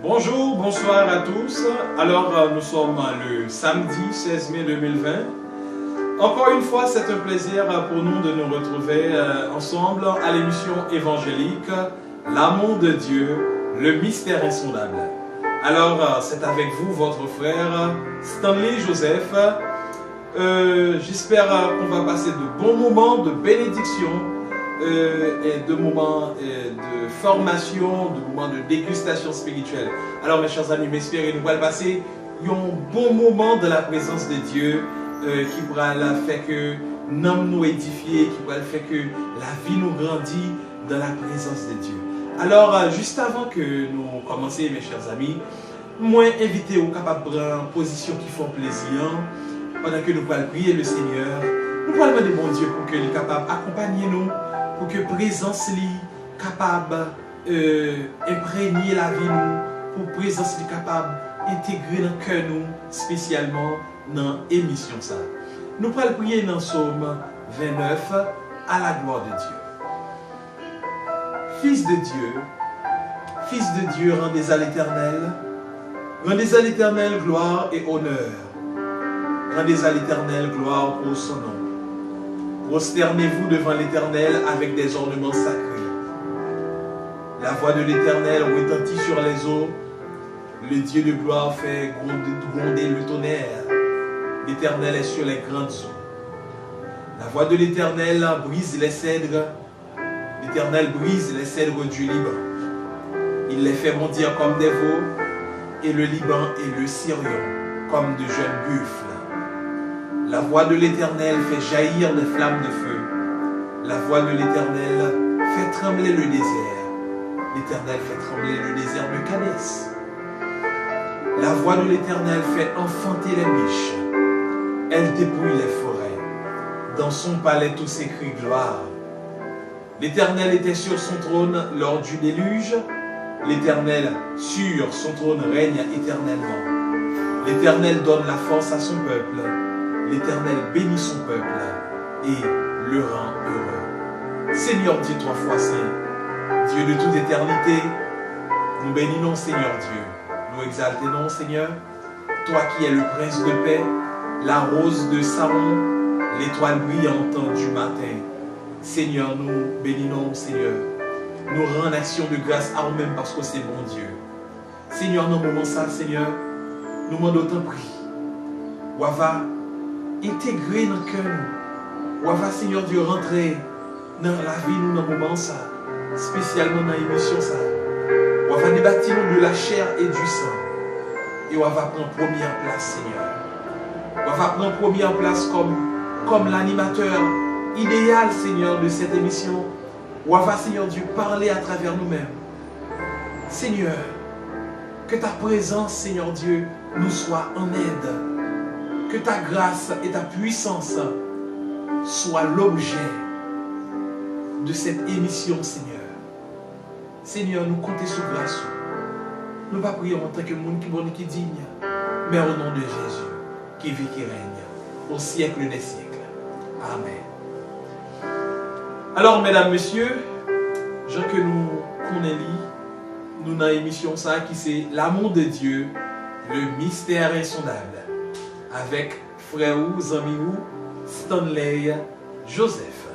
Bonjour, bonsoir à tous. Alors, nous sommes le samedi 16 mai 2020. Encore une fois, c'est un plaisir pour nous de nous retrouver ensemble à l'émission évangélique L'amour de Dieu, le mystère insondable. Alors, c'est avec vous, votre frère Stanley Joseph. J'espère qu'on va passer de bons moments de bénédiction et de moments de formation, de moments de dégustation spirituelle. Alors mes chers amis, m'espérez nous allons passer un bon moment de la présence de Dieu qui pourra faire que nous édifier, qui pourra faire que la vie nous grandit dans la présence de Dieu. Alors juste avant que nous commencions mes chers amis, moi invité au capable de prendre position qui font plaisir pendant que nous allons prier le Seigneur. Nous allons demander mon Dieu pour qu'il soit capable d'accompagner nous, pour que la présence soit capable d'imprégner la vie nous, pour que la présence soit capable d'intégrer dans le cœur nous, spécialement dans l'émission. Nous allons prier dans le psaume 29 à la gloire de Dieu. Fils de Dieu, rendez à l'Éternel gloire et honneur. Rendez à l'Éternel gloire pour son nom. Prosternez-vous devant l'Éternel avec des ornements sacrés. La voix de l'Éternel retentit sur les eaux. Le Dieu de gloire fait gronder le tonnerre. L'Éternel est sur les grandes eaux. La voix de l'Éternel brise les cèdres. L'Éternel brise les cèdres du Liban. Il les fait bondir comme des veaux, et le Liban et le Syrion comme de jeunes buffles. La voix de l'Éternel fait jaillir les flammes de feu. La voix de l'Éternel fait trembler le désert. L'Éternel fait trembler le désert de Cadès. La voix de l'Éternel fait enfanter les biches. Elle dépouille les forêts. Dans son palais tous s'écrie gloire. L'Éternel était sur son trône lors du déluge. L'Éternel sur son trône règne éternellement. L'Éternel donne la force à son peuple. L'Éternel bénit son peuple et le rend heureux. Seigneur Dieu, trois fois saint, Dieu de toute éternité, nous bénissons Seigneur Dieu. Nous exaltons Seigneur, toi qui es le prince de paix, la rose de Saron, l'étoile brillante du matin. Seigneur, nous bénissons Seigneur. Nous rendons action de grâce à nous-mêmes parce que c'est bon Dieu. Seigneur, dans le moment ça, Seigneur, nous demandons autant prix. Ou va intégrer dans le cœur nous. Ou va, Seigneur Dieu, rentrer dans la vie nous dans le moment ça. Spécialement dans l'émission ça. Ou va débattre nous de la chair et du sang. Et on va prendre première place, Seigneur. On va prendre première place comme l'animateur idéal, Seigneur, de cette émission. Ou va, Seigneur Dieu, parler à travers nous-mêmes. Seigneur, que ta présence, Seigneur Dieu, nous soit en aide. Que ta grâce et ta puissance soient l'objet de cette émission, Seigneur. Seigneur, nous comptons sur grâce. Nous ne pas prier en tant que monde qui est bon et qui est digne, mais au nom de Jésus, qui vit, qui règne, au siècle des siècles. Amen. Alors, mesdames, messieurs, gens que nous connaissons, nous dans l'émission ça qui c'est l'amour de Dieu, le mystère insondable, avec frère ou ami ou Stanley Joseph.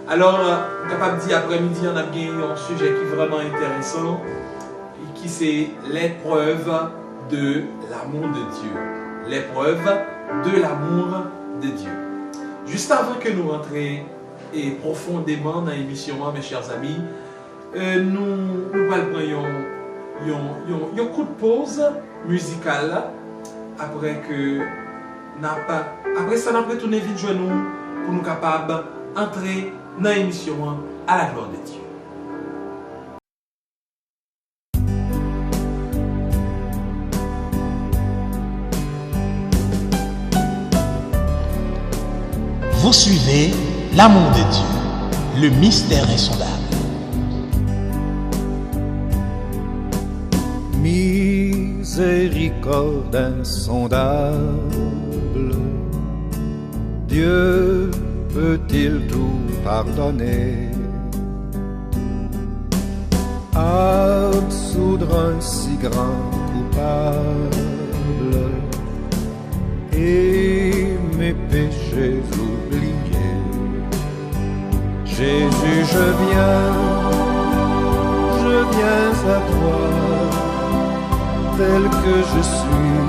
Alors, on est capable de dire après-midi, on a bien un sujet qui est vraiment intéressant, qui c'est l'épreuve de l'amour de Dieu. L'épreuve de l'amour de Dieu. Juste avant que nous rentrions et profondément dans l'émission, mes chers amis, nous allons prendre un coup de pause musicale après ça, nous allons retourner vite jouer nous pour nous capables d'entrer dans l'émission à la gloire de Dieu. Vous suivez l'amour de Dieu, le mystère insondable. Miséricorde insondable, Dieu peut-il tout pardonner? résoudre un si grand coupable et mes péchés oubliés. Jésus, je viens à toi, tel que je suis,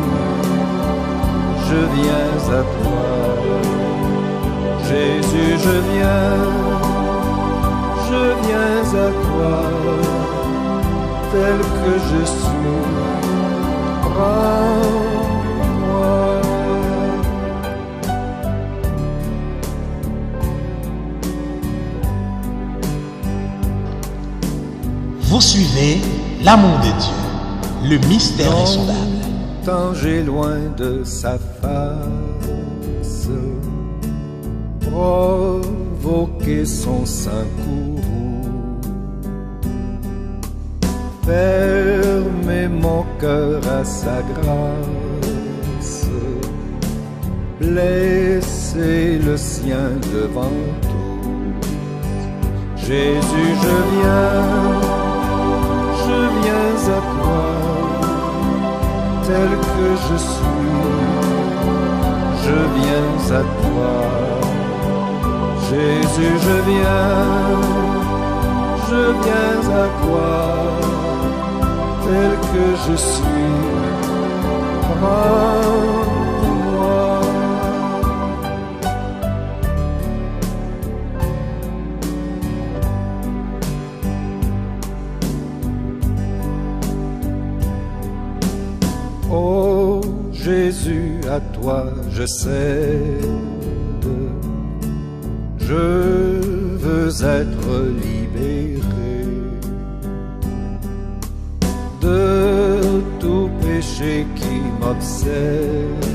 je viens à toi. Jésus, je viens à toi, tel que je suis, prends-moi. Vous suivez l'amour de Dieu, le mystère insondable. Danger loin de sa face, provoquer son sein courroux, fermer mon cœur à sa grâce, blesser le sien devant tout. Jésus, je viens à toi, tel que je suis, je viens à toi. Jésus, je viens à toi, tel que je suis, prends-moi. Oh Jésus, à toi je cède, je veux être libéré de tout péché qui m'obsède,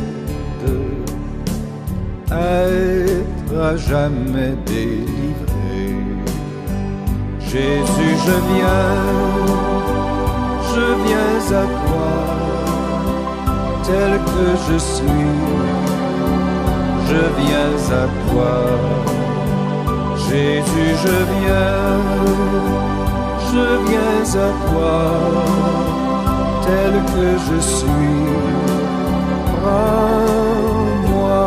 être à jamais délivré. Jésus, je viens à toi, tel que je suis, je viens à toi. Jésus, je viens à toi, tel que je suis, prends-moi.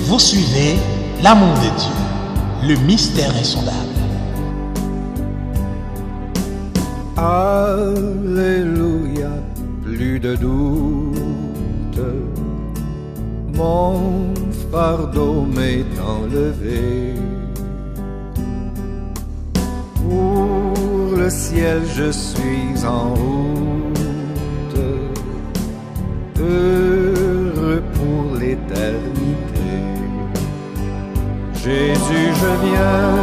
Vous suivez l'amour de Dieu, le mystère insondable. Alléluia, plus de doute, mon fardeau m'est enlevé. Pour le ciel je suis en route, heureux pour l'éternité. Jésus, je viens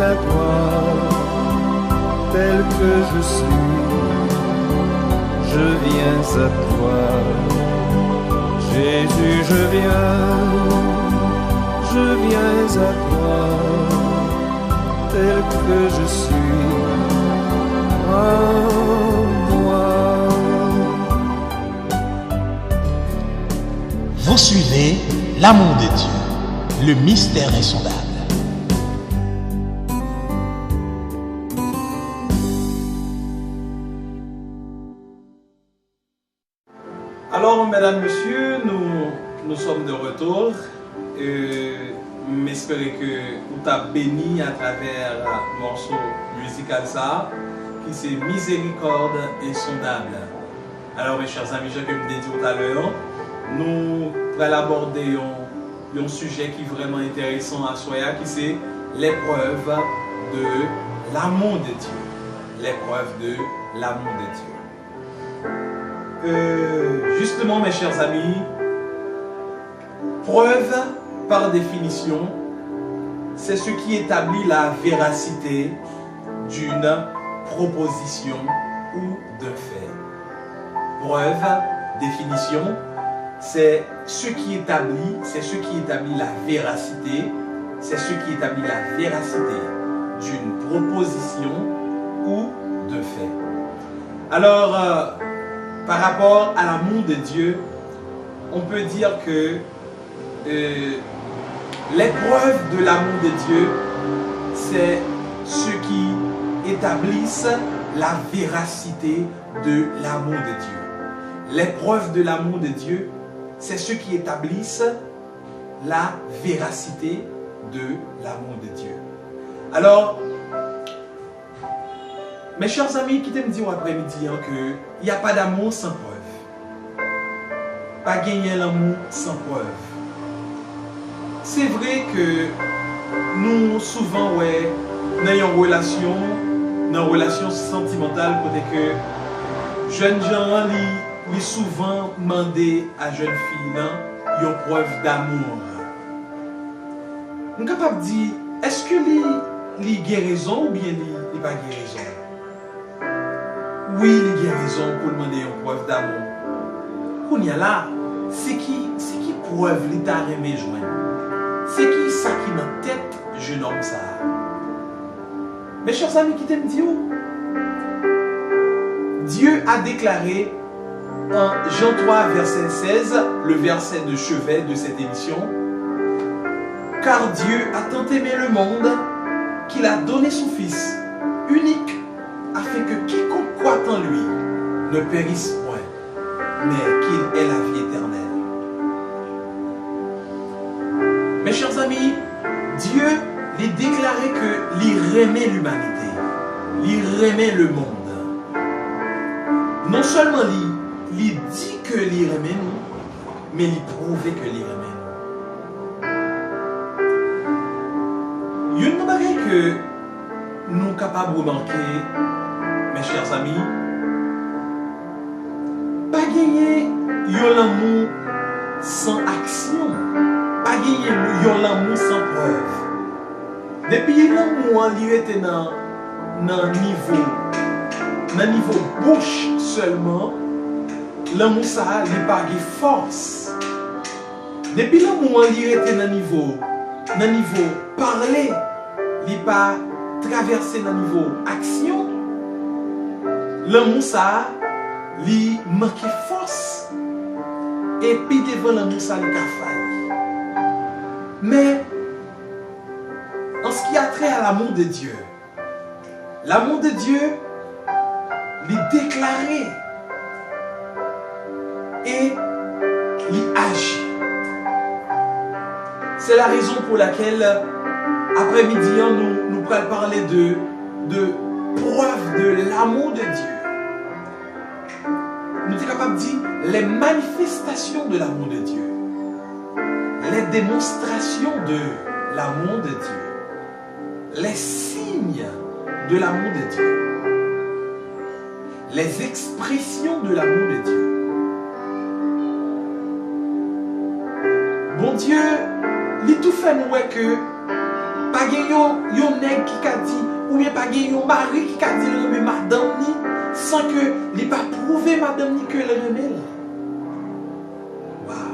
à toi, tel que je suis, je viens à toi. Jésus, je viens à toi, tel que je suis, prends-moi. Vous suivez l'amour de Dieu, le mystère insondable. Alors, mesdames, messieurs, nous sommes de retour. M'espérer que vous t'avez béni à travers le morceau musical ça, qui c'est Miséricorde insondable. Alors, mes chers amis, je vous l'ai dit tout à l'heure, nous allons aborder un sujet qui est vraiment intéressant à Soya, qui c'est l'épreuve de l'amour de Dieu. L'épreuve de l'amour de Dieu. Justement, mes chers amis, preuve par définition, c'est ce qui établit la véracité d'une proposition ou d'un fait. Preuve, définition, c'est ce qui établit la véracité, c'est ce qui établit la véracité d'une proposition ou d'un fait. Alors, par rapport à l'amour de Dieu, on peut dire que L'épreuve de l'amour de Dieu, c'est ce qui établissent la véracité de l'amour de Dieu. L'épreuve de l'amour de Dieu, c'est ceux qui établissent la véracité de l'amour de Dieu. Alors, mes chers amis, qui t'aiment dire après-midi qu'il n'y a pas d'amour sans preuve. Pas gagner l'amour sans preuve. C'est vrai que nous, souvent, ouais, dans une relation sentimentale, côté que jeunes gens, ils souvent demandé à jeunes filles une preuve d'amour. On est capable de dire, est-ce que les guérison ou bien les pas guérison? Oui, les guérison pour demander une preuve d'amour. Qu'on y a là, c'est qui preuve l'état aimé joindre? C'est qui ça qui dans la tête jeune homme ça? Mes chers amis, qui t'aiment dire, Dieu a déclaré en Jean 3, verset 16, le verset de chevet de cette émission, car Dieu a tant aimé le monde qu'il a donné son Fils unique afin que quiconque croit en lui ne périsse point, mais qu'il ait la vie éternelle. Mes chers amis, Dieu a déclaré que il aimait l'humanité, il aimait le monde. Non seulement il dit que il aimait nous, mais il prouvait que il aimait nous. Il y a une chose que nous sommes capables de remarquer, mes chers amis, pas gagner l'amour sans action, pas gagner l'amour sans preuve. Depuis l'amour, il était dans niveau bouche seulement, l'amour ça n'est pas de force. Depuis l'amour, il était dans niveau parler, il n'est pas traversé dans niveau action. L'amour ça, il manque force. Et puis devant l'amour ça, il a failli. Mais en ce qui a trait à l'amour de Dieu, il est déclaré et il agit. C'est la raison pour laquelle, après-midi, nous allons parler de preuve de l'amour de Dieu. Nous sommes capables de dire les manifestations de l'amour de Dieu, les démonstrations de l'amour de Dieu, les signes de l'amour de Dieu, les expressions de l'amour de Dieu. Bon Dieu, il tout fait nous que pas yon nèg qui a dit ou bien pas yon mari qui a dit le madame ni sans que il pas prouvé madame ni que le remet. Wow.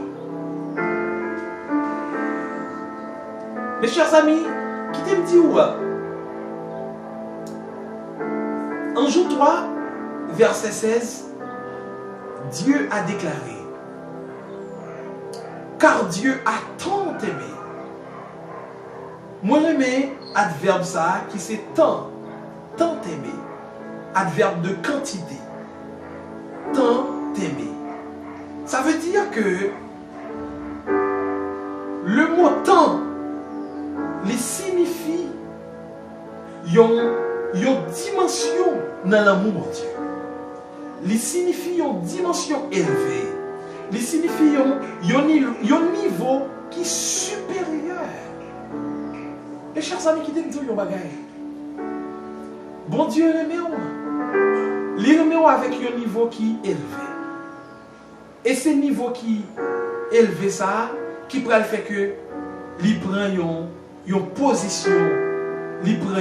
Mes chers amis, qui t'aime dit où? En Jean 3, verset 16, Dieu a déclaré, car Dieu a tant aimé. Moi j'aime adverbe ça qui c'est tant aimé. Adverbe de quantité. Tant aimé. Ça veut dire que le mot tant, il signifie une dimension dans l'amour de Dieu. Il signifie une dimension élevée. Il signifie un niveau qui est supérieur. Mes chers amis, qui t'aiment dire un bagage. Bon Dieu remet moi. Il remet avec un niveau qui est élevé. Et ce niveau qui est élevé, ça, qui peut le faire que il prend une position, il prend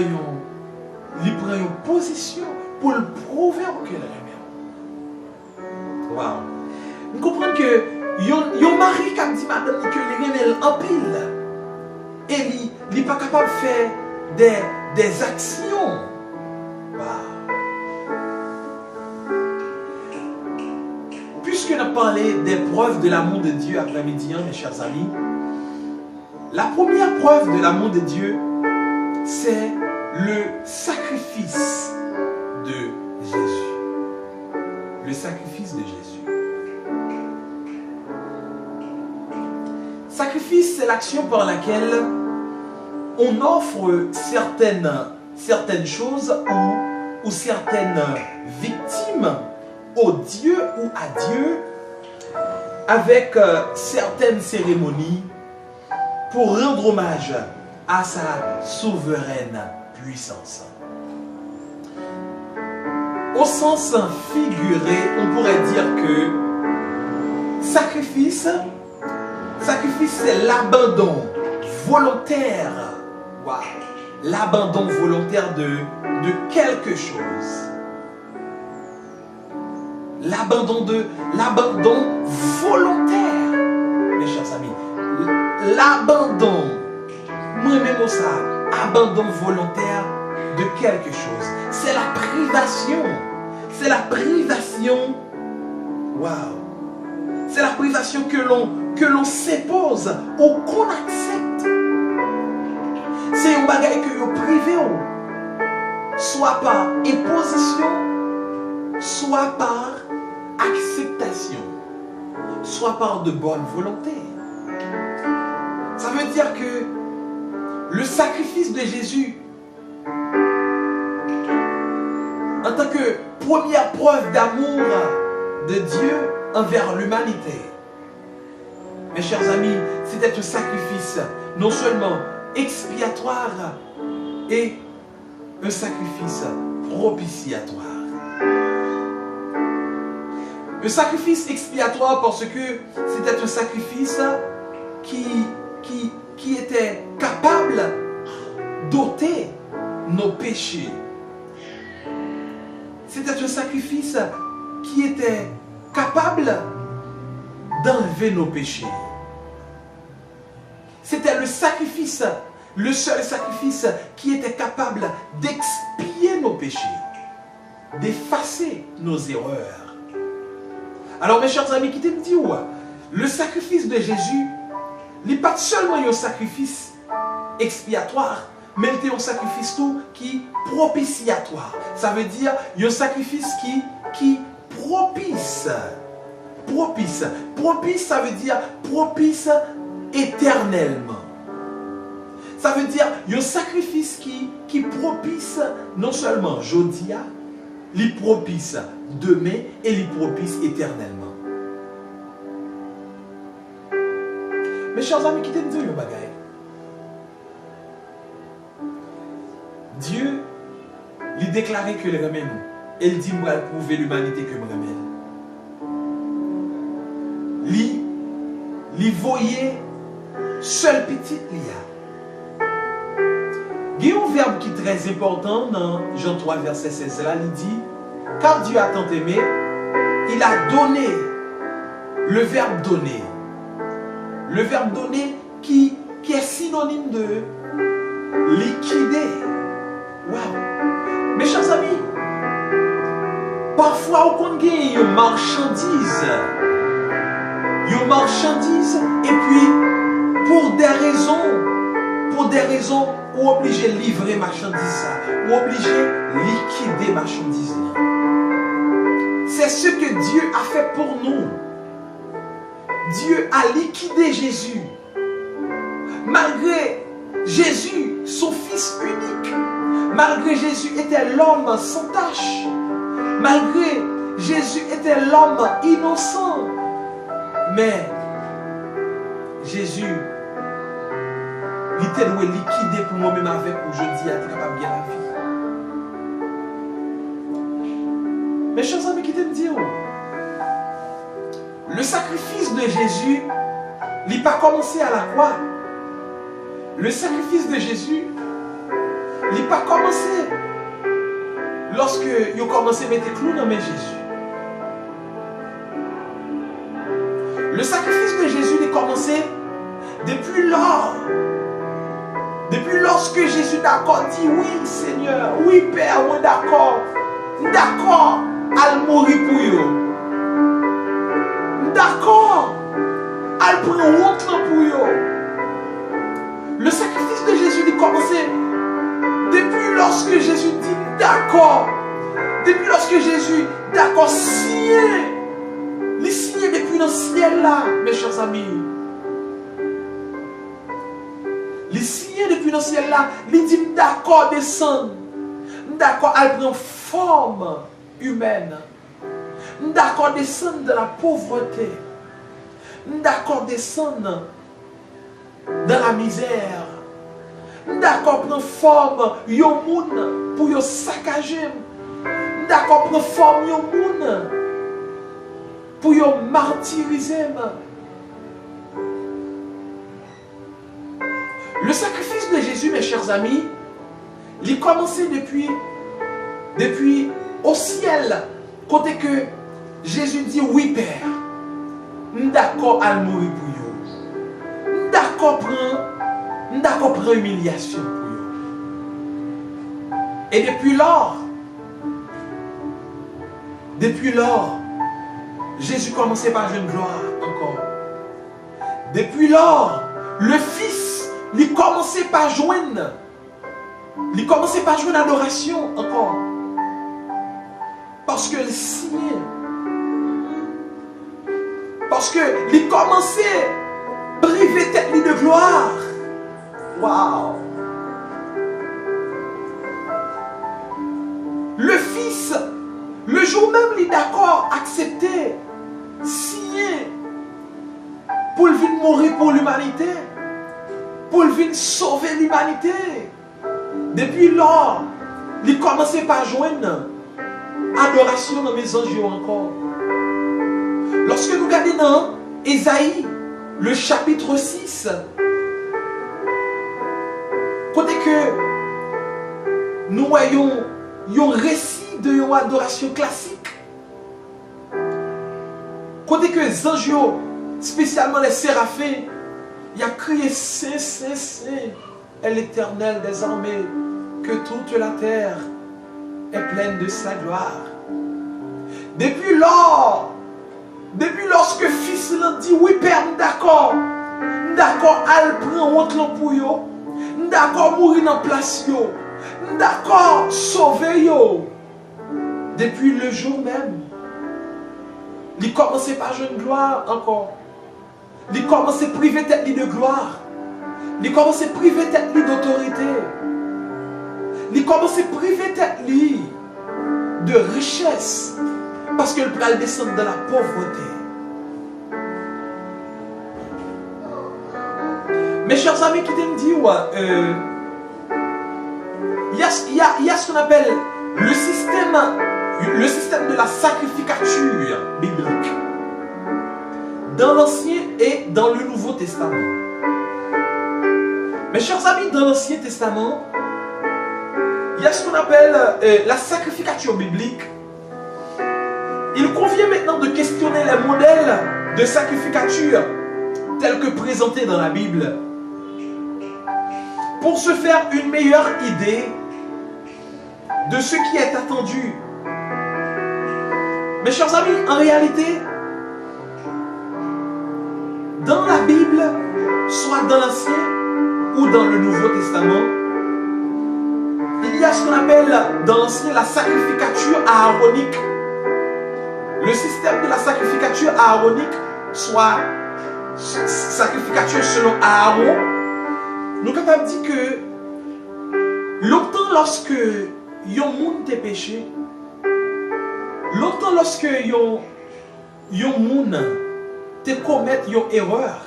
une position pour le prouver qu'il remet. Wow. Vous comprenez que yon mari qui a dit madame que il remet en pile. Et il n'est pas capable de faire des actions. Wow. Puisque nous avons parlé des preuves de l'amour de Dieu après-midi, mes chers amis, La première preuve de l'amour de Dieu, c'est le sacrifice de Jésus. Le sacrifice de Jésus. Sacrifice, c'est l'action par laquelle on offre certaines choses ou certaines victimes au Dieu ou à Dieu avec certaines cérémonies pour rendre hommage à sa souveraine puissance. Au sens figuré, on pourrait dire que sacrifice, c'est l'abandon volontaire. Wow. L'abandon volontaire de quelque chose. L'abandon volontaire, mes chers amis. L'abandon, moi-même ça, abandon volontaire de quelque chose. C'est la privation. C'est la privation. Waouh. C'est la privation que l'on s'impose ou qu'on accepte. C'est un bagage que vous privez, soit par imposition, soit par acceptation, soit par de bonne volonté. Ça veut dire que le sacrifice de Jésus, en tant que première preuve d'amour de Dieu envers l'humanité, mes chers amis, c'était un sacrifice non seulement expiatoire et un sacrifice propitiatoire. Un sacrifice expiatoire parce que c'était un sacrifice qui était capable d'ôter nos péchés. C'était un sacrifice qui était capable d'enlever nos péchés. C'était le sacrifice, le seul sacrifice qui était capable d'expier nos péchés, d'effacer nos erreurs. Alors mes chers amis, qui te dit le sacrifice de Jésus n'est pas seulement un sacrifice expiatoire, mais il était un sacrifice tout qui propitiatoire. Ça veut dire un sacrifice qui propice. Propice. Propice, ça veut dire propice éternellement. Ça veut dire un sacrifice qui propice non seulement jodia, il propice demain et il propice éternellement. Mes chers amis, qui t'aiment dire un bagage? Dieu lui déclarait que le remède nous. Il dit moi prouver l'humanité que me remède. Lui voyait seul petit lia. Il y a un verbe qui est très important dans Jean 3 verset 16 là, il dit car Dieu a tant aimé, il a donné. Le verbe donner. Le verbe donner qui est synonyme de liquider. Wow. Mes chers amis, parfois on gagne une marchandise. Une marchandise et puis pour des raisons ou obligé de livrer marchandise ou obligé de liquider marchandise. C'est ce que Dieu a fait pour nous. Dieu a liquidé Jésus. Malgré Jésus, son fils unique, malgré Jésus était l'homme sans tache, malgré Jésus était l'homme innocent, mais Jésus, il était liquidé pour moi-même avec où je dis être capable de gagner la vie. Mes chers amis, qui t'aiment dire, le sacrifice de Jésus n'a pas commencé à la croix. Le sacrifice de Jésus n'a pas commencé lorsque il a commencé à mettre des clous dans mes Jésus. Le sacrifice de Jésus a commencé depuis lors. Depuis lorsque Jésus d'accord dit oui Seigneur, oui Père, oui d'accord. D'accord, à mourir pour eux. D'accord, à prendre honte pour eux. Le sacrifice de Jésus il commençait depuis lorsque Jésus dit d'accord. Depuis lorsque Jésus, d'accord, signé. Il signé depuis le ciel là, mes chers amis. Il signé depuis le ciel là. Il dit d'accord, descendre. D'accord, elle prend forme humaine. D'accord, descendre de la pauvreté. D'accord, descendre dans la misère. D'accord, prend forme yon moun pour yon saccager. D'accord, prend forme yon moun pour yon martyriser. Le sacrifice de Jésus, mes chers amis, il commençait depuis au ciel, côté que Jésus dit oui Père, d'accord à mourir pour vous, d'accord prend humiliation pour vous. Et depuis lors, Jésus commençait par une gloire encore. Depuis lors, le Fils, il commençait par joindre. Il commençait par jouer l'adoration encore. Parce que le signe. Parce que il commençait à priver tête de gloire. Waouh! Le Fils, le jour même, il est d'accord, accepté, signé pour venir mourir pour l'humanité, pour venir sauver l'humanité. Depuis lors, il commençait par joindre adoration dans mes anges encore. Lorsque nous regardons dans Ésaïe, le chapitre 6, côté que nous voyons un récit de une adoration classique, côté que les anges, spécialement les séraphins, il a crié Saint, Saint, Saint est l'Éternel des armées, que toute la terre est pleine de sa gloire. Depuis lorsque Fils l'a dit, oui Père, d'accord, elle prend honte pour yo, d'accord, mourir dans place yo, d'accord, sauver yo. Depuis le jour même, il commençait par une gloire encore. Il commençait à priver tête de gloire. Il commençait à priver tête d'autorité. Il commençait à priver tête de richesse. Parce qu'il peut descendre dans la pauvreté. Mes chers amis, qui me dit, il y a ce qu'on appelle le système de la sacrificature biblique. Dans l'Ancien et dans le Nouveau Testament. Mes chers amis, dans l'Ancien Testament, il y a ce qu'on appelle la sacrificature biblique. Il convient maintenant de questionner les modèles de sacrificature tels que présentés dans la Bible pour se faire une meilleure idée de ce qui est attendu. Mes chers amis, en réalité, dans la Bible, soit dans l'Ancien ou dans le Nouveau Testament, il y a ce qu'on appelle dans l'Ancien la sacrificature aaronique. Le système de la sacrificature aaronique, soit sacrificature selon Aaron, nous sommes capables de dire que longtemps lorsque yon moun te péché, longtemps lorsque yon moun te commettre une erreur,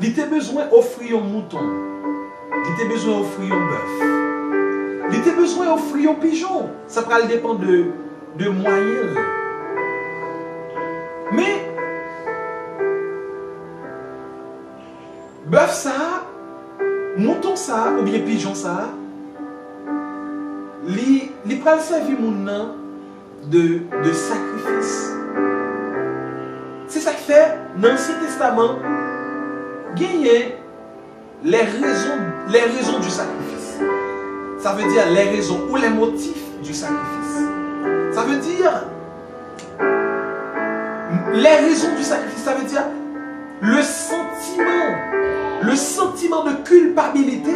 il te besoin d'offrir un mouton, il te besoin d'offrir un bœuf, il te besoin d'offrir un pigeon. Ça va dépendre de moyens. Mais bœuf ça, mouton ça, ou bien pigeon ça, il peut servir mon de sacrifice. C'est ça qui fait, dans l'Ancien Testament, gagner les raisons du sacrifice. Ça veut dire les raisons ou les motifs du sacrifice. Ça veut dire les raisons du sacrifice. Ça veut dire le sentiment le sentiment de culpabilité.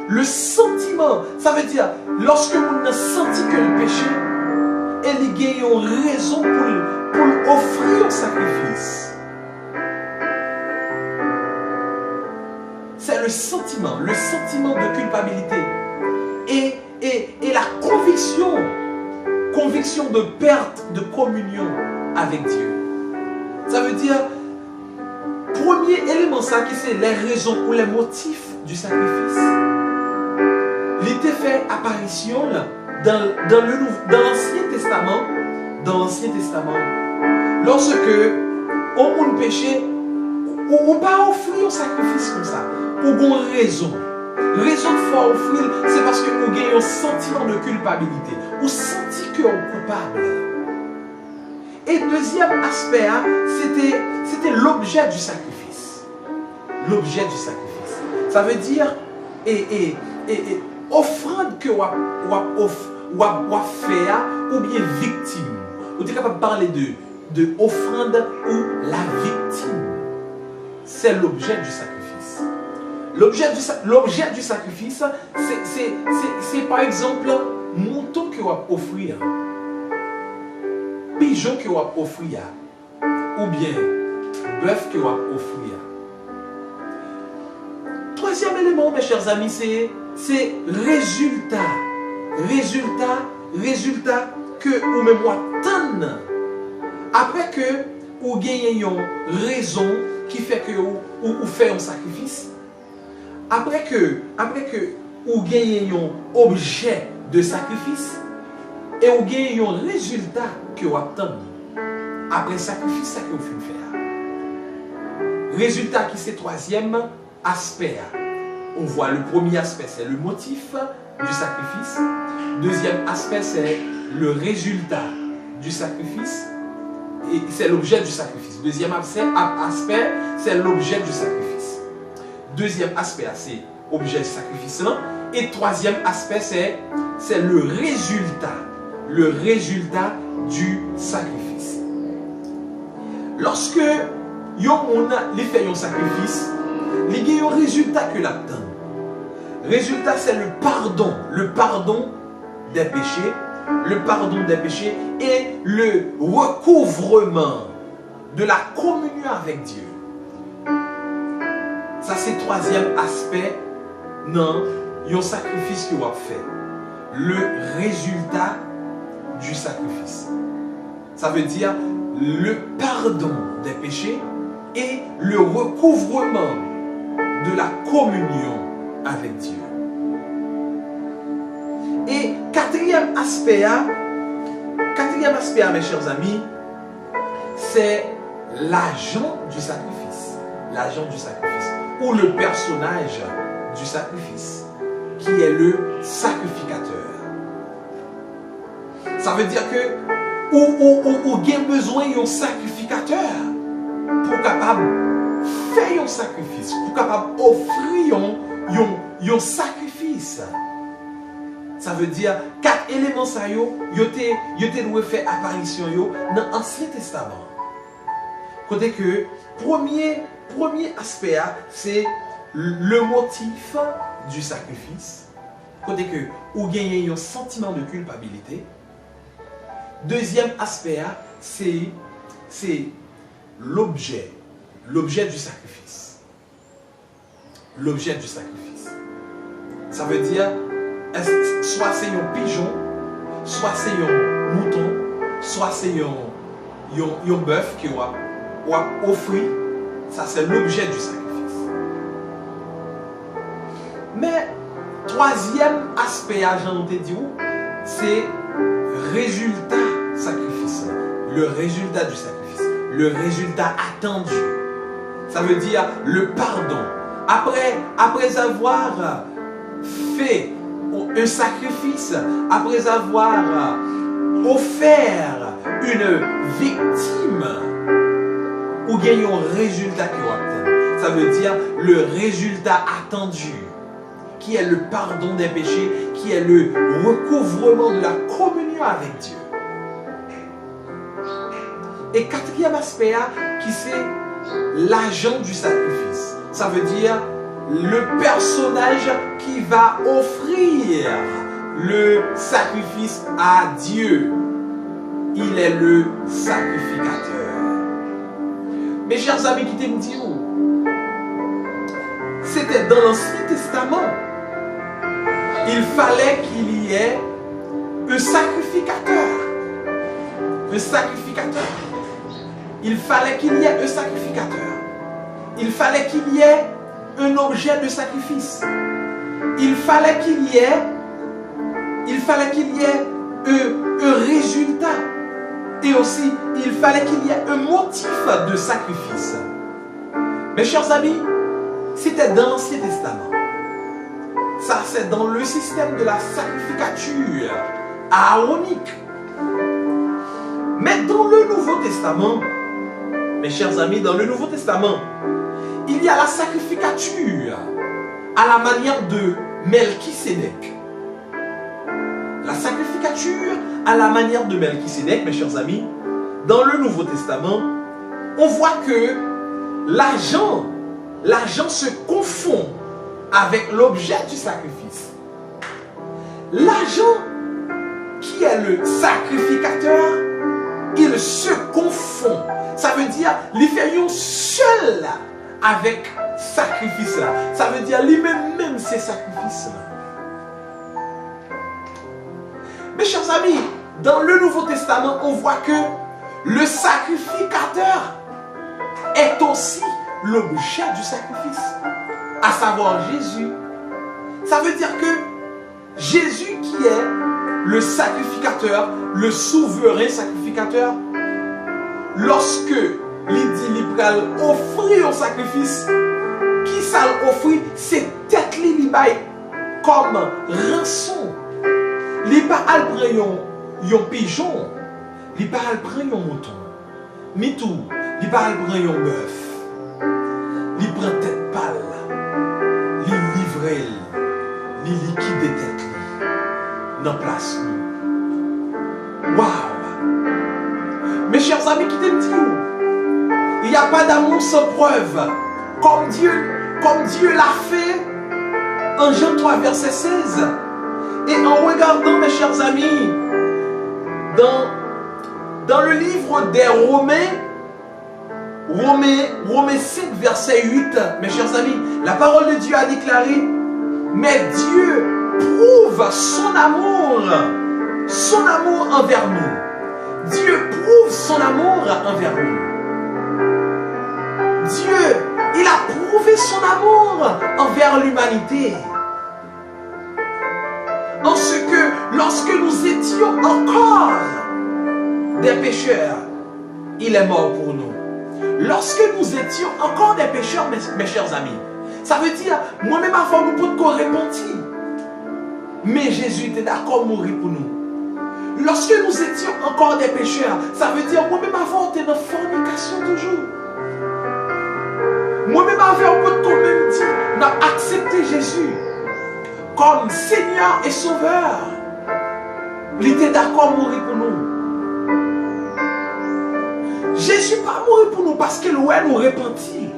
Le sentiment, ça veut dire, lorsque on a senti que le péché, elle y a une raison pour offrir un sacrifice. C'est le sentiment de culpabilité. Et la conviction de perte de communion avec Dieu. Ça veut dire, premier élément, ça qui c'est les raisons ou les motifs du sacrifice. Il était fait apparition là, dans l'Ancien Testament. Dans l'Ancien Testament, lorsque on péché, on pas offrir un sacrifice comme ça. Ou une raison. Raison de foi offrir, c'est parce que vous avez un sentiment de culpabilité. Ou senti que vous êtes coupable. Et deuxième aspect, c'était l'objet du sacrifice. L'objet du sacrifice. Ça veut dire, offrande que vous fait, ou bien victime. Vous êtes capable de parler de offrande ou la victime. C'est l'objet du sacrifice. L'objet du sacrifice, c'est par exemple mouton que vous offrir, pigeon que vous offrir, ou bien bœuf que vous offrir. Troisième élément, mes chers amis, c'est résultat que vous me attendez après que vous gagnez une raison qui fait que vous faites un sacrifice. Après que vous gagnez un objet de sacrifice et vous gagnez un résultat que vous attendez après le sacrifice, ça que vous faites faire. Résultat qui c'est troisième aspect. On voit le premier aspect, c'est le motif du sacrifice. Deuxième aspect, c'est le résultat du sacrifice. Et c'est l'objet du sacrifice. Deuxième aspect, c'est l'objet du sacrifice. Deuxième aspect, c'est l'objet du sacrifice. Et troisième aspect, c'est le résultat. Le résultat du sacrifice. Lorsque on fait un sacrifice, il y a un résultat que l'attend. Résultat, c'est le pardon des péchés, et le recouvrement de la communion avec Dieu. Ça, c'est le troisième aspect dans un sacrifice que vous avez fait. Le résultat du sacrifice. Ça veut dire le pardon des péchés et le recouvrement de la communion avec Dieu. Et quatrième aspect, mes chers amis, c'est l'agent du sacrifice. L'agent du sacrifice. Ou le personnage du sacrifice, qui est le sacrificateur. Ça veut dire que ou a besoin d'un sacrificateur pour capable faire un sacrifice, pour capable offrir un sacrifice. Ça veut dire 4 éléments ça yo te fait apparition dans l'Ancien Testament. Côté que premier aspect c'est le motif du sacrifice. Côté que ou gagnez un sentiment de culpabilité. Deuxième aspect c'est l'objet du sacrifice. L'objet du sacrifice. Ça veut dire soit c'est un pigeon, soit c'est un mouton, soit c'est un bœuf qui va offrir. Ça, c'est l'objet du sacrifice. Mais, troisième aspect, j'en ai dit, c'est résultat sacrifice. Le résultat du sacrifice. Le résultat attendu. Ça veut dire le pardon. Après avoir fait un sacrifice, après avoir offert une victime, ou gagne un résultat qui obtient. Ça veut dire le résultat attendu, qui est le pardon des péchés, qui est le recouvrement de la communion avec Dieu. Et quatrième aspect, qui c'est l'agent du sacrifice. ça veut dire le personnage qui va offrir le sacrifice à Dieu. Il est le sacrificateur. Mes chers amis, qui t'aiment dire, c'était dans l'Ancien Testament. Il fallait qu'il y ait un sacrificateur. Un sacrificateur. Il fallait qu'il y ait un sacrificateur. Il fallait qu'il y ait un objet de sacrifice. Il fallait qu'il y ait un résultat. Et aussi, il fallait qu'il y ait un motif de sacrifice. Mes chers amis, c'était dans l'Ancien Testament. Ça, c'est dans le système de la sacrificature aaronique. Mais dans le Nouveau Testament, mes chers amis, dans le Nouveau Testament, il y a la sacrificature à la manière de Melchisédek. La sacrificature à la manière de Melchisédek, mes chers amis, dans le Nouveau Testament, on voit que l'argent se confond avec l'objet du sacrifice. L'argent qui est le sacrificateur, il se confond. Ça veut dire, il fait un seul avec sacrifice là. Ça veut dire, lui-même ces sacrifices là. Mes chers amis, dans le Nouveau Testament, on voit que le sacrificateur est aussi l'objet du sacrifice, à savoir Jésus. Ça veut dire que Jésus qui est le sacrificateur, le souverain sacrificateur, lorsque il dit qu'il va offrir un sacrifice, qui ça l'offre, c'est tête li bail comme rançon. Il va prendre un pigeon, il va prendre un mouton, mais tout, il va prendre un bœuf, il prend tête pâle, il livre, il liquide tête dans place. Waouh! Mes chers amis, qui t'aiment dit, il n'y a pas d'amour sans preuve, comme Dieu l'a fait en Jean 3, verset 16. Et en regardant, mes chers amis, dans le livre des Romains 5, verset 8, mes chers amis, la parole de Dieu a déclaré, mais Dieu prouve son amour envers nous. Dieu prouve son amour envers nous. Dieu, il a prouvé son amour envers l'humanité. En ce que lorsque nous étions encore des pécheurs, il est mort pour nous. Lorsque nous étions encore des pécheurs, mes chers amis, ça veut dire, moi-même avant nous pouvons repentir. Mais Jésus était d'accord à mourir pour nous. Lorsque nous étions encore des pécheurs, ça veut dire, moi-même avant, on était dans la fornication toujours. Moi-même avant, on peut quand même dire, on a accepté Jésus comme Seigneur et Sauveur. Il était d'accord à mourir pour nous. Jésus pas mourir pour nous parce qu'il ouais nous repentir.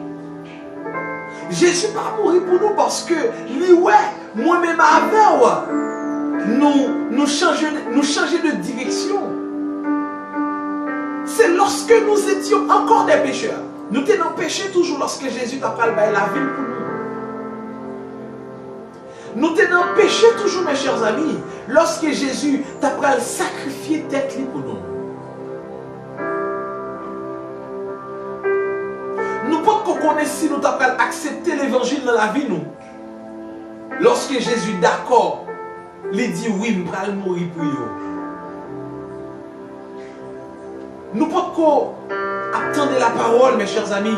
Jésus pas mourir pour nous parce que lui ouais moi-même avant nous changer de direction. C'est lorsque nous étions encore des pécheurs. Nous étions péchés toujours lorsque Jésus t'a parlé la vie pour nous. Nous étions péchés toujours, mes chers amis, lorsque Jésus t'a parlé sacrifier tête pour nous. Nous pouvons connaître si nous t'appelons accepter l'évangile dans la vie, nous. Lorsque Jésus d'accord, il dit oui, je vais mourir pour vous. Nous pouvons attendre la parole, mes chers amis.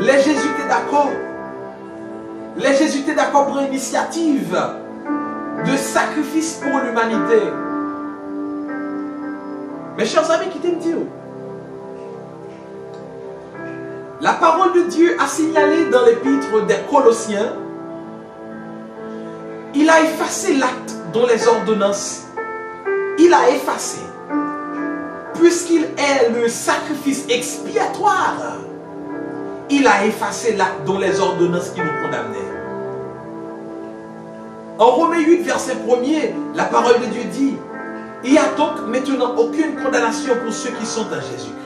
Les Jésus étaient d'accord. Les Jésus étaient d'accord pour une initiative de sacrifice pour l'humanité. Mes chers amis, qui t'aiment dire, la parole de Dieu a signalé dans l'épître des Colossiens, il a effacé l'acte dont les ordonnances, il a effacé, puisqu'il est le sacrifice expiatoire, il a effacé l'acte dont les ordonnances qui nous condamnaient. En Romains 8, verset 1er, la parole de Dieu dit, il n'y a donc maintenant aucune condamnation pour ceux qui sont en Jésus-Christ.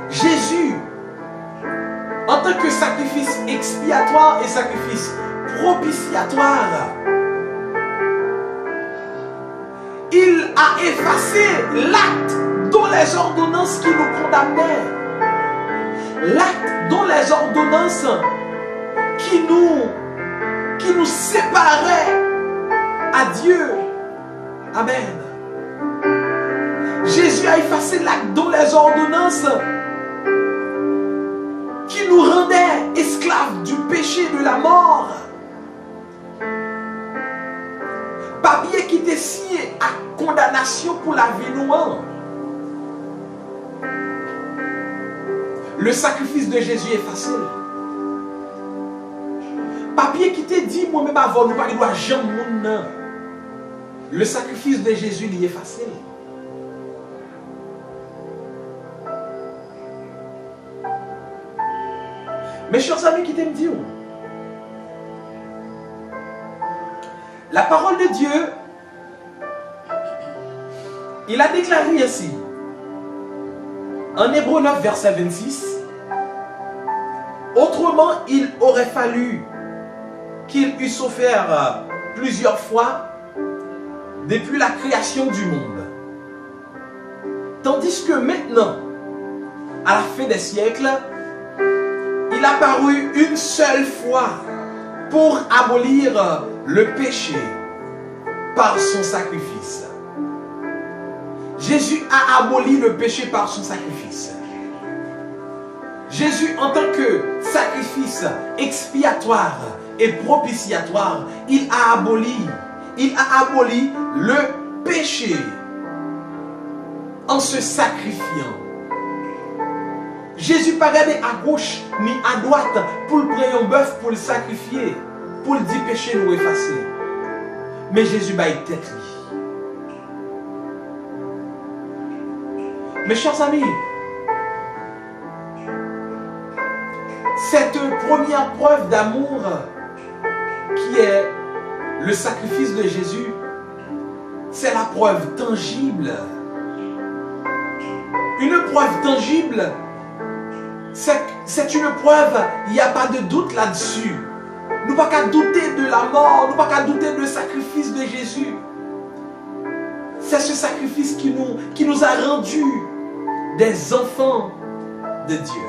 Jésus, en tant que sacrifice expiatoire et sacrifice propitiatoire, il a effacé l'acte dont les ordonnances qui nous condamnaient. L'acte dont les ordonnances qui nous séparaient à Dieu. Amen. Jésus a effacé l'acte dont les ordonnances qui nous rendaient esclaves du péché et de la mort. Papier qui était signé à condamnation pour la vie noire. Le sacrifice de Jésus est facile. Papier qui te dit, moi-même avant, nous ne pouvons pas jamais moun. Le sacrifice de Jésus, il est facile. Mes chers amis, qui t'aiment dire, la parole de Dieu, il a déclaré ainsi, en Hébreux 9, verset 26, autrement, il aurait fallu qu'il eût souffert plusieurs fois depuis la création du monde. Tandis que maintenant, à la fin des siècles, il a paru une seule fois pour abolir le péché par son sacrifice. Jésus a aboli le péché par son sacrifice. Jésus, en tant que sacrifice expiatoire et propitiatoire, il a aboli le péché en se sacrifiant. Jésus pas regardé à gauche ni à droite pour le prendre un bœuf pour le sacrifier, pour le dire péché nous effacer. Mais Jésus va être tête. Mes chers amis, cette première preuve d'amour qui est le sacrifice de Jésus, c'est la preuve tangible. Une preuve tangible, c'est une preuve, il n'y a pas de doute là-dessus. Nous ne pouvons pas douter de la mort, nous ne pouvons pas douter du sacrifice de Jésus. C'est ce sacrifice qui nous a rendus des enfants de Dieu.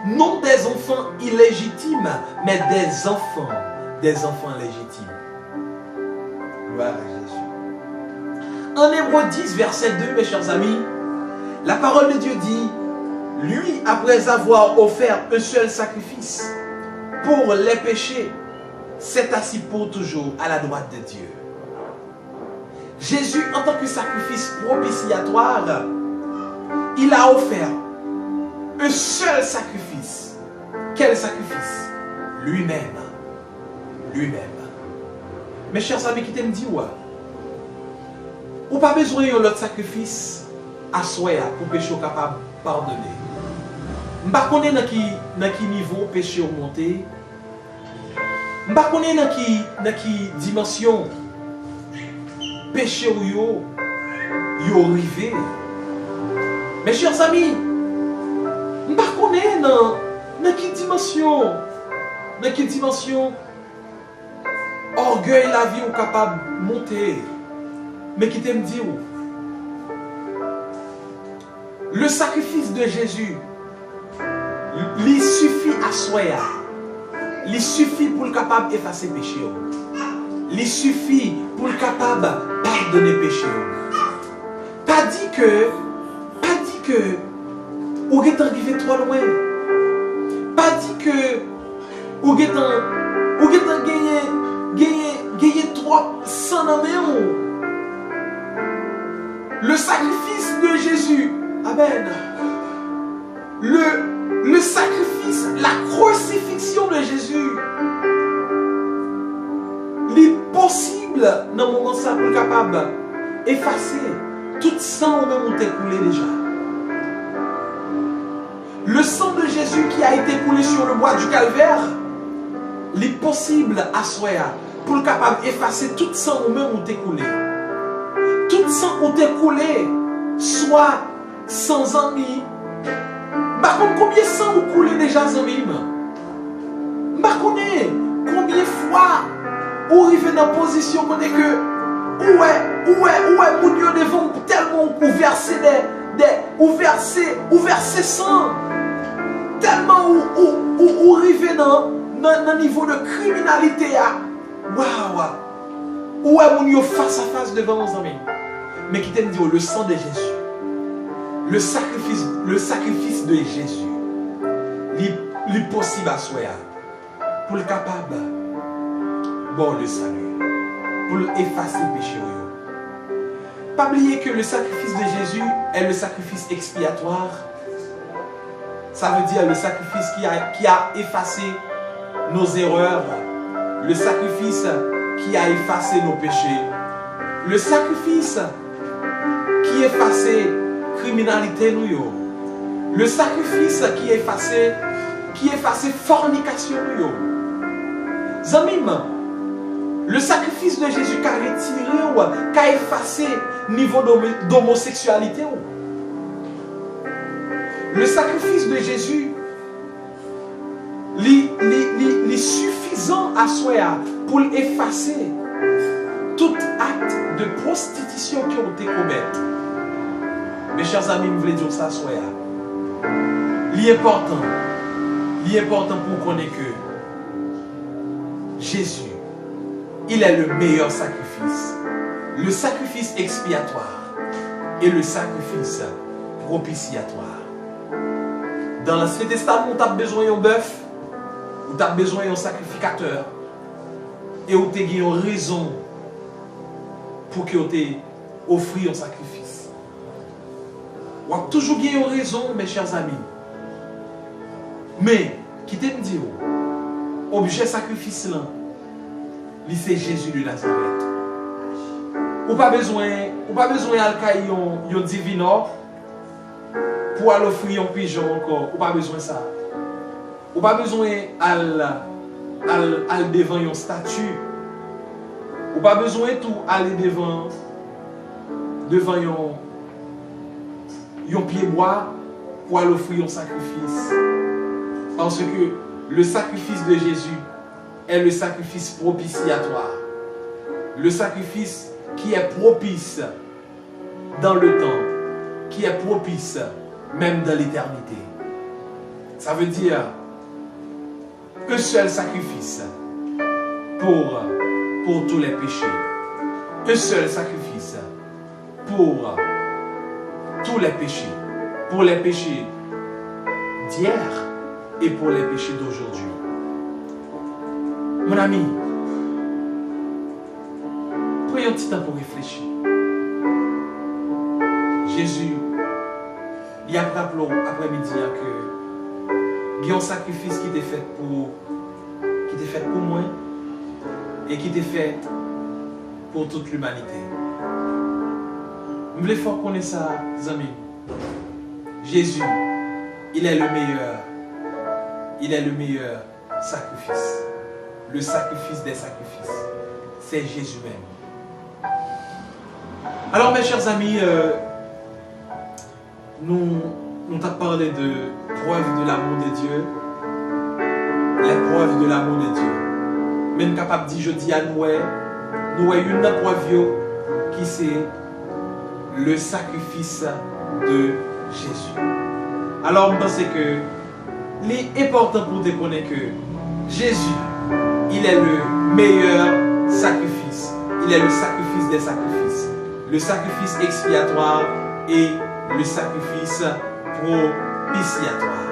Non des enfants illégitimes, mais des enfants légitimes. Gloire à Jésus. En Hébreux 10, verset 2, mes chers amis, la parole de Dieu dit, lui, après avoir offert un seul sacrifice pour les péchés, s'est assis pour toujours à la droite de Dieu. Jésus, en tant que sacrifice propitiatoire, il a offert un seul sacrifice. Quel sacrifice? Lui-même. Lui-même. Mes chers amis, qui t'aiment dit, ouais, ou pas besoin d'un autre sacrifice à soi pour péché capable de pardonner. Je ne sais pas dans quel niveau péché est monté. Je ne sais pas dans quelle dimension péché est arrivé. Mes chers amis, je ne sais pas dans quelle dimension orgueil la vie est capable de monter. Mais qui t'aime dire, le sacrifice de Jésus, il suffit à soi. Il suffit pour le capable d'effacer le péché. Il suffit pour le capable de pardonner le péché. Pas dit que vous êtes arrivé trop loin. Pas dit que vous êtes gagné trop sans nommer. Le sacrifice de Jésus, amen. Le sacrifice, la crucifixion de Jésus, il est possible dans le moment ça pour capable d'effacer tout sang au même où t'es coulé déjà. Le sang de Jésus qui a été coulé sur le bois du calvaire, il est possible à soi pour le capable d'effacer tout sang ou même où t'es coulé. Tout sang où t'es coulé, soit sans amis. Par contre, combien de sang vous coulez déjà, amis? Je connais combien de fois vous arrivez dans la position où est mon Dieu devant tellement vous versez versez sang, tellement vous arrivez dans un niveau de criminalité. Waouh! Où est mon Dieu face à face devant nos amis? Mais qui t'aime dire le sang de Jésus, le sacrifice de Jésus, il est possible à soi pour le capable, bon le salut, pour effacer le péché. Pas oublier que le sacrifice de Jésus est le sacrifice expiatoire. Ça veut dire le sacrifice qui a effacé nos erreurs, le sacrifice qui a effacé nos péchés, le sacrifice qui effaçait criminalité nous, le sacrifice qui effaçait fornication nous. Zamim, le sacrifice de Jésus qui a retiré, qui a effacé le niveau d'homosexualité. Le sacrifice de Jésus est suffisant à soi pour effacer tout acte de prostitution qui ont été commis. Mes chers amis, je voulais dire ça à soi. L'important pour connaître que Jésus, il est le meilleur sacrifice. Le sacrifice expiatoire et le sacrifice propitiatoire. Dans l'Ancien Testament, tu as besoin d'un bœuf, ou tu as besoin d'un sacrificateur, et où tu as une raison pour que tu offres un sacrifice. Ou tu as toujours une raison, mes chers amis. Mais, qui t'aime dire, objet sacrifice là, c'est Jésus de Nazareth. Ou pas besoin d'alcaï un divino pour aller offrir un pigeon encore. Ou pas besoin de ça. Ou pas besoin d'aller devant une statue. Ou pas besoin de tout aller devant un pied bois pour aller offrir un sacrifice. Parce que le sacrifice de Jésus est le sacrifice propitiatoire. Le sacrifice qui est propice dans le temps, qui est propice même dans l'éternité. Ça veut dire un seul sacrifice pour tous les péchés. Un seul sacrifice pour tous les péchés. Pour les péchés d'hier et pour les péchés d'aujourd'hui. Mon ami, prenez un petit temps pour réfléchir. Jésus, il y a rappelé après-midi que il y a un sacrifice qui était fait pour moi et qui était fait pour toute l'humanité. Je voulais faire connaître ça, les amis. Jésus, il est le meilleur. Il est le meilleur sacrifice. Le sacrifice des sacrifices. C'est Jésus même. Alors mes chers amis, nous t'avons parlé de preuve de l'amour de Dieu. Les preuves de l'amour de Dieu. Même capable de dire, je dis à nous une preuve qui c'est le sacrifice de Jésus. Alors je pense que il est important pour te connaître que Jésus, il est le meilleur sacrifice. Il est le sacrifice des sacrifices. Le sacrifice expiatoire et le sacrifice propitiatoire.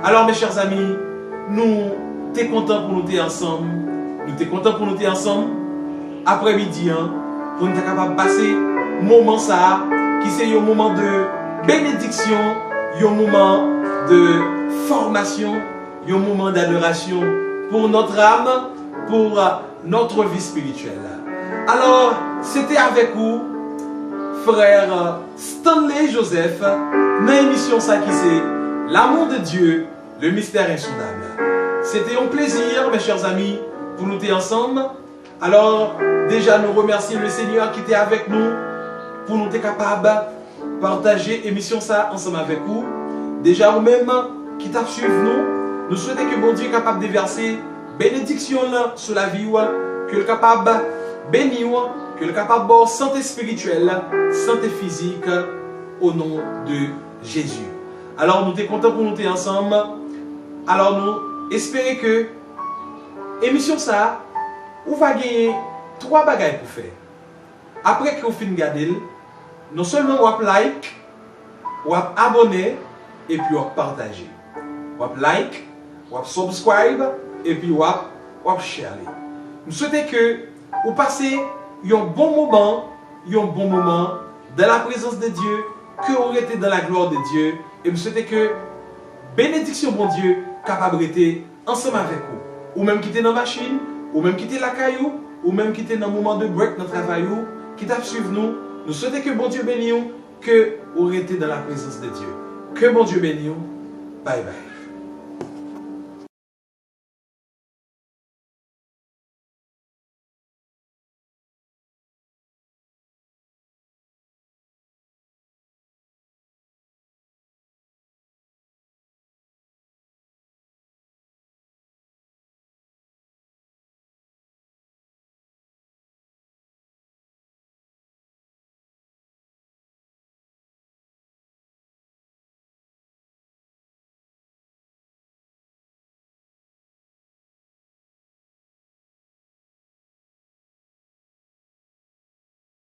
Alors mes chers amis, nous sommes contents pour nous être ensemble. Nous sommes contents pour nous être ensemble après-midi pour nous être capables de passer un moment ça qui c'est un moment de bénédiction, un moment de formation, un moment d'adoration pour notre âme, pour notre vie spirituelle. Alors, c'était avec vous, frère Stanley Joseph, dans l'émission ça qui c'est L'amour de Dieu, le mystère insondable. C'était un plaisir, mes chers amis, pour nous être ensemble. Alors, déjà, nous remercions le Seigneur qui était avec nous pour nous être capables de partager l'émission ça ensemble avec vous. Déjà, vous-même qui t'a suivi nous souhaitons que bon Dieu est capable de verser bénédiction sur la vie, que le capable de bénir, que le capable de santé spirituelle, santé physique, au nom de Jésus. Alors, nous sommes contents pour nous être ensemble. Alors, nous espérons que l'émission ça, vous va gagner 3 bagages pour faire. Après que vous finissez de regarder, non seulement vous like, vous abonner et puis vous partager. Vous like, vous subscribe et puis vous share. Nous souhaitons que vous passez un bon moment dans la présence de Dieu, que vous êtes dans la gloire de Dieu. Et nous souhaitons que bénédiction bon Dieu capable d'être ensemble avec vous. Ou même quitter dans la machine, ou même quitter la caillou, ou même quitter dans le moment de break dans le travail, qui t'a suivi nous. Nous souhaitons que bon Dieu bénisse, que vous êtes dans la présence de Dieu. Que bon Dieu bénisse. Bye bye.